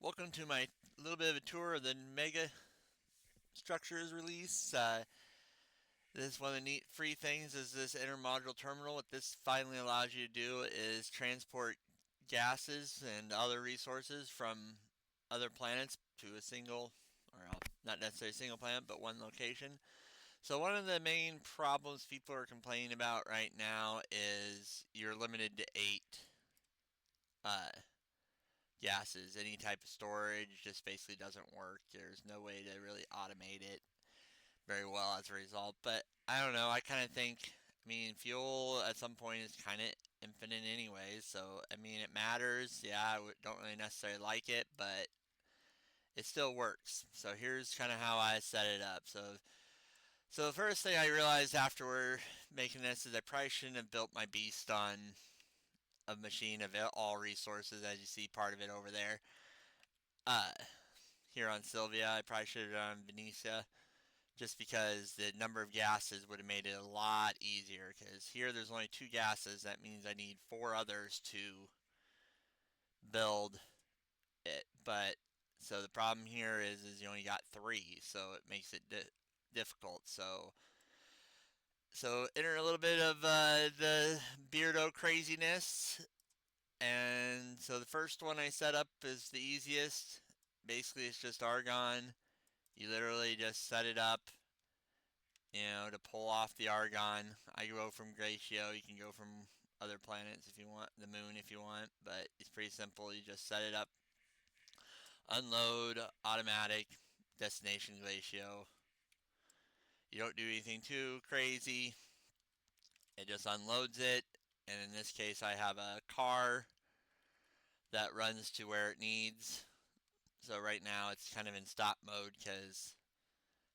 Welcome to my little bit of a tour of the Mega Structures release. This is one of the neat free things is this intermodal terminal. What this finally allows you to do is transport gases and other resources from other planets to a single, or not necessarily a single planet, but one location. So one of the main problems people are complaining about right now is you're limited to 8 uh, gases. Any type of storage just basically doesn't work. There's no way to really automate it very well as a result. But I don't know. I kind of think, fuel at some point is kind of infinite anyways. So, it matters. Yeah, don't really necessarily like it, but it still works. So here's kind of how I set it up. So the first thing I realized after we're making this is I probably shouldn't have built my beast on a machine of all resources, as you see part of it over there. Uh, Here on Sylvia, I probably should have done Venetia, just because the number of gases would have made it a lot easier. Because here there's only 2 gases, that means I need 4 others to build it. But so the problem here is you only got 3, so it makes it difficult. So enter a little bit of the Beardo craziness. And so the first one I set up is the easiest. Basically, it's just argon. You literally just set it up, to pull off the argon. I go from Glacio. You can go from other planets if you want, the moon if you want, but it's pretty simple. You just set it up, unload, automatic, destination Glacio. You don't do anything too crazy. It just unloads it, and in this case, I have a car that runs to where it needs. So right now, it's kind of in stop mode because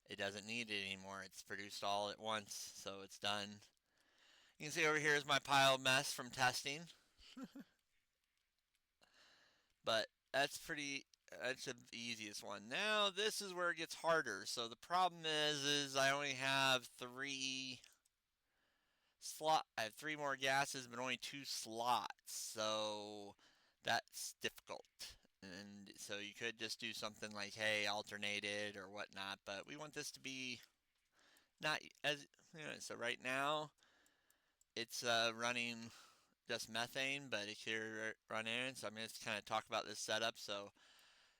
it doesn't need it anymore. It's produced all at once, so it's done. You can see over here is my pile of mess from testing, but that's the easiest one. Now this is where it gets harder. So the problem is I only have 3 I have 3 more gases, but only 2 slots. So that's difficult. And so you could just do something like, hey, alternated or whatnot, but we want this to be not as, so right now it's running just methane, but it could run in. So I'm going to kind of talk about this setup. So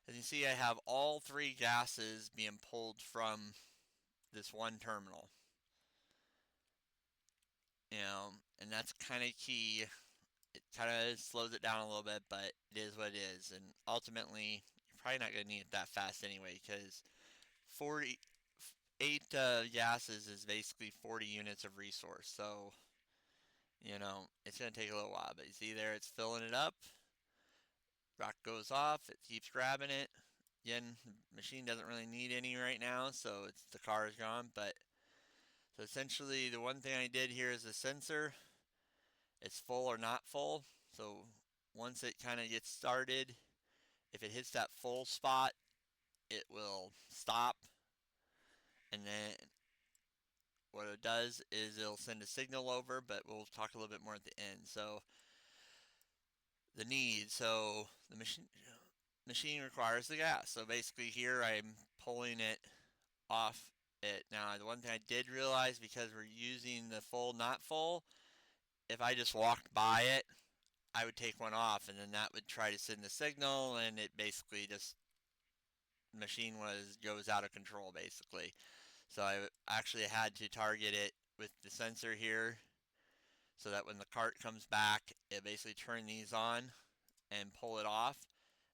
as you see, I have all 3 gases being pulled from this one terminal. And that's kind of key. It kind of slows it down a little bit, but it is what it is. And ultimately, you're probably not going to need it that fast anyway, because 48 gases is basically 40 units of resource. So, it's going to take a little while. But you see there, it's filling it up. Rock goes off, it keeps grabbing it. Again, the machine doesn't really need any right now, so the car is gone. But so essentially, the one thing I did here is the sensor. It's full or not full. So once it kind of gets started, if it hits that full spot, it will stop. And then what it does is it'll send a signal over, but we'll talk a little bit more at the end. So the need. So the machine requires the gas. So basically here I'm pulling it off it. Now the one thing I did realize, because we're using the full not full, if I just walked by it, I would take one off, and then that would try to send the signal, and it basically just the machine goes out of control basically. So I actually had to target it with the sensor here, so that when the cart comes back, it basically turn these on and pull it off.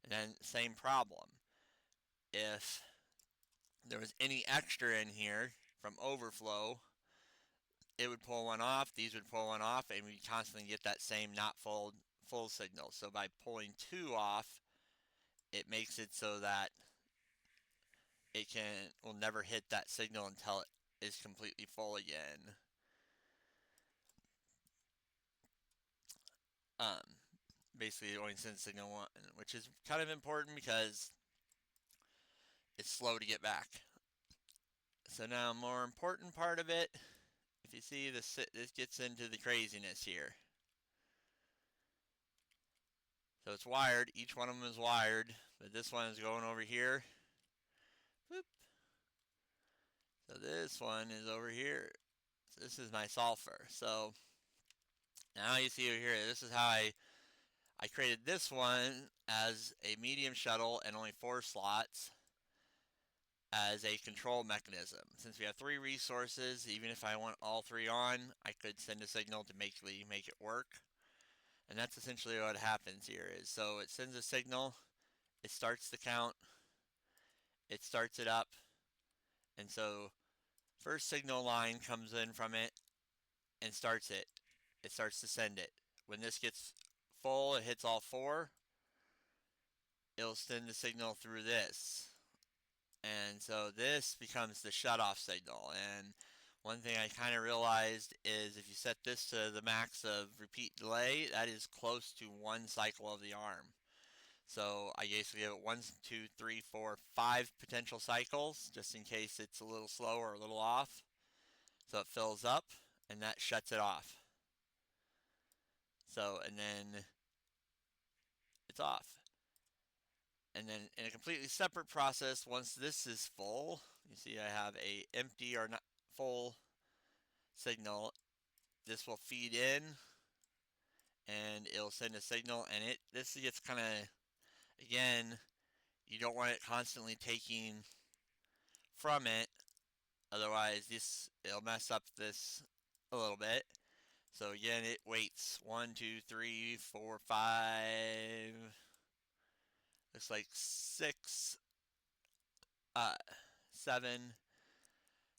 And then same problem. If there was any extra in here from overflow, it would pull one off, these would pull one off, and we constantly get that same not full signal. So by pulling 2 off, it makes it so that will never hit that signal until it is completely full again. Um, Basically, it only sends signal one, which is kind of important because it's slow to get back. So now, more important part of it, if you see this gets into the craziness here. So it's wired. Each one of them is wired, but this one is going over here. Boop. So this one is over here. So this is my sulfur. So now you see over here, this is how I created this one as a medium shuttle and only 4 slots as a control mechanism. Since we have 3 resources, even if I want all 3 on, I could send a signal to make it work. And that's essentially what happens here is, so it sends a signal, it starts the count, it starts it up, and so first signal line comes in from it and starts it. It starts to send it. When this gets full, it hits all 4, it'll send the signal through this. And so this becomes the shutoff signal. And one thing I kind of realized is if you set this to the max of repeat delay, that is close to 1 cycle of the arm. So I basically give it 1, 2, 3, 4, 5 potential cycles just in case it's a little slow or a little off. So it fills up and that shuts it off. So, and then it's off. And then in a completely separate process, once this is full, you see I have a empty or not full signal. This will feed in and it'll send a signal, and this gets kind of, again, you don't want it constantly taking from it, otherwise it'll mess up this a little bit. So again, it waits 1, 2, 3, 4, 5, looks like 6, 7,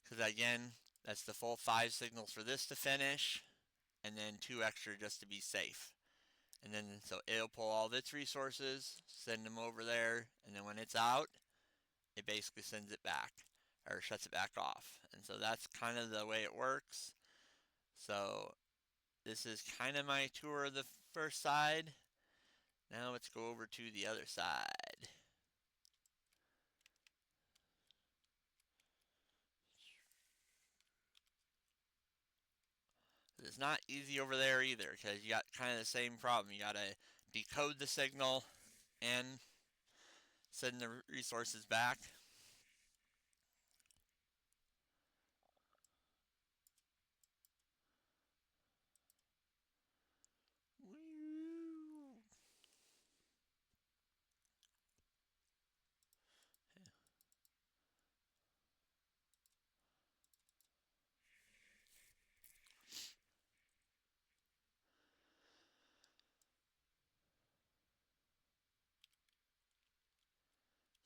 because again, that's the full 5 signals for this to finish, and then 2 extra just to be safe. And then so it'll pull all of its resources, send them over there, and then when it's out, it basically sends it back or shuts it back off. And so that's kind of the way it works. So this is kind of my tour of the first side. Now let's go over to the other side. It's not easy over there either because you got kind of the same problem. You got to decode the signal and send the resources back.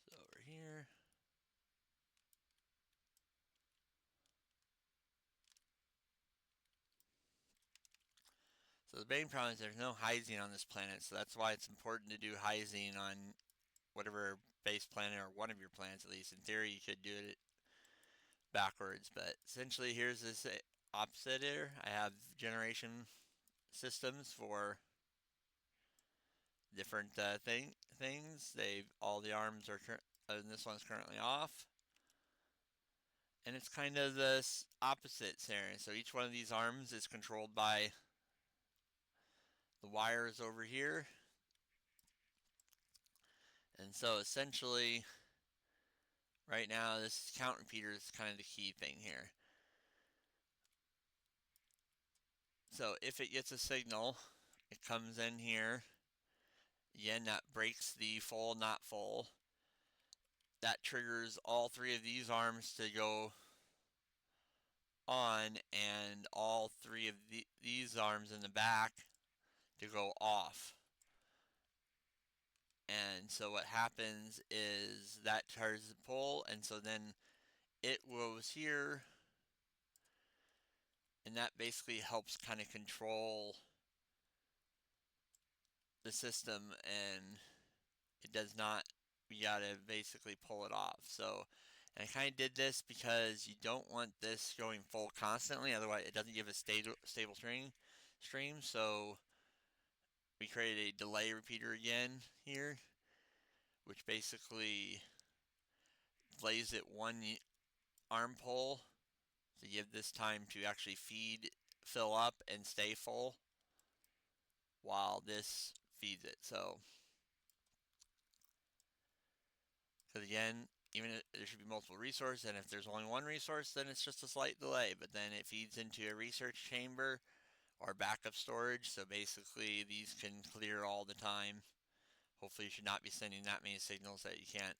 So over here. So the main problem is there's no Heising on this planet, so that's why it's important to do Heising on whatever base planet or one of your planets at least. In theory, you could do it backwards, but essentially here's this opposite here. I have generation systems for different things. All the arms are and this one's currently off. And it's kind of the opposites here. So each one of these arms is controlled by the wires over here. And so essentially, right now, this count repeater is kind of the key thing here. So if it gets a signal, it comes in here. Again, that breaks the full, not full. That triggers all 3 of these arms to go on and all 3 of these arms in the back to go off. And so what happens is that starts to pull, and so then it goes here, and that basically helps kind of control the system, and it does not, we gotta basically pull it off. So, and I kind of did this because you don't want this going full constantly, otherwise it doesn't give a stable stream. So we created a delay repeater again here, which basically delays it 1 arm pull to give this time to actually fill up and stay full while this feeds it. So Because again, even if there should be multiple resources, and if there's only one resource, then it's just a slight delay. But then it feeds into a research chamber or backup storage. So basically, these can clear all the time. Hopefully, you should not be sending that many signals that you can't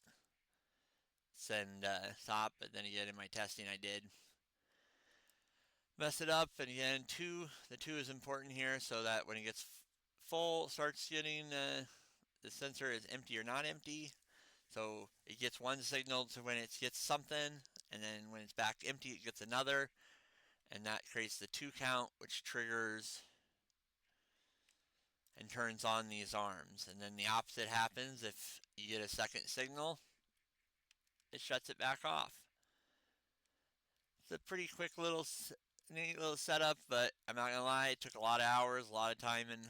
send stop. But then again, in my testing, I did mess it up. And again, the two is important here, so that when it gets full, starts getting the sensor is empty or not empty. So it gets one signal to when it gets something, and then when it's back empty, it gets another, and that creates the 2 count, which triggers and turns on these arms. And then the opposite happens if you get a second signal, it shuts it back off. It's a pretty quick little, neat little setup, but I'm not gonna lie, it took a lot of hours, a lot of time, and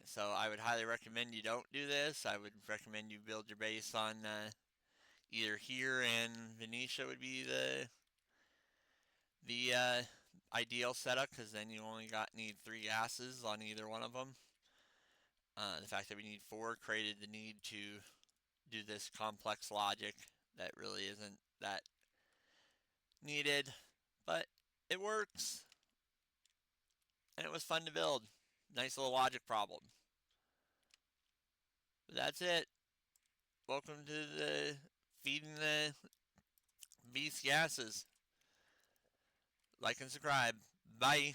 so I would highly recommend you don't do this. I would recommend you build your base on either here and Venetia would be the ideal setup, because then you only need 3 gases on either one of them. The fact that we need 4 created the need to do this complex logic that really isn't that needed, but it works, and it was fun to build. Nice little logic problem. But that's it. Welcome to the feeding the beast gases. Like and subscribe. Bye.